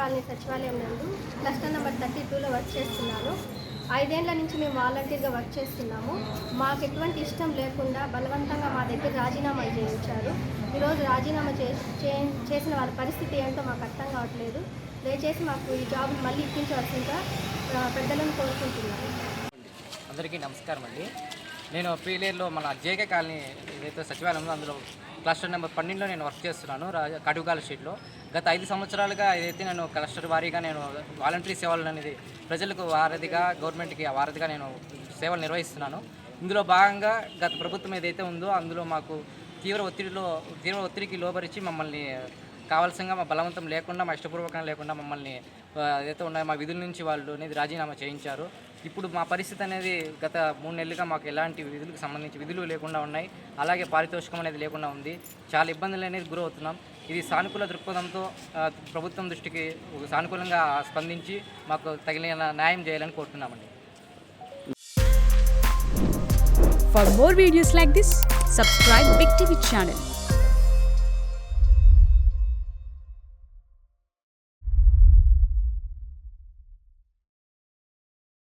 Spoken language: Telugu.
కాలనీ సచివాలయం నందు క్లస్టర్ నెంబర్ 32లో వర్క్ చేస్తున్నాను. 5 ఏళ్ల నుంచి మేము వాలంటీర్గా వర్క్ చేస్తున్నాము. మాకు ఎటువంటి ఇష్టం లేకుండా బలవంతంగా మా దగ్గర రాజీనామాలు చేయించారు. ఈరోజు రాజీనామా చేసిన వాళ్ళ పరిస్థితి ఏంటో మాకు అర్థం కావట్లేదు. దయచేసి మాకు ఈ జాబ్ మళ్ళీ ఇప్పించవలసిందిగా పెద్దలను కోరుకుంటున్నాను. అందరికీ నమస్కారం అండి. నేను పీలేరులో మన జేకే కాలనీ ఏదైతే సచివాలయంలో అందులో క్లస్టర్ నెంబర్ 12లో నేను వర్క్ చేస్తున్నాను. కడుగాల స్ట్రీట్లో. గత 5 సంవత్సరాలుగా ఏదైతే నేను క్లస్టర్ వారీగా నేను వాలంటరీ సేవలు అనేది ప్రజలకు వారధిగా, గవర్నమెంట్కి వారధిగా నేను సేవలు నిర్వహిస్తున్నాను. ఇందులో భాగంగా గత ప్రభుత్వం ఏదైతే ఉందో అందులో మాకు తీవ్ర ఒత్తిడికి లోబరిచి మమ్మల్ని కావాల్సిందిగా మా బలవంతం లేకుండా, మా ఇష్టపూర్వకంగా లేకుండా మమ్మల్ని ఏదైతే ఉన్నాయో మా విధుల నుంచి వాళ్ళు అనేది రాజీనామా చేయించారు. ఇప్పుడు మా పరిస్థితి అనేది గత 3 నెలలుగా మాకు ఎలాంటి విధులకు సంబంధించి విధులు లేకుండా ఉన్నాయి. అలాగే పారితోషికం అనేది లేకుండా ఉంది. చాలా ఇబ్బందులు అనేది గురవుతున్నాం. ఇది సానుకూల దృక్పథంతో ప్రభుత్వం దృష్టికి సానుకూలంగా స్పందించి మాకు తగిన న్యాయం చేయాలని కోరుతున్నామండి. For more videos like this, subscribe Big TV channel.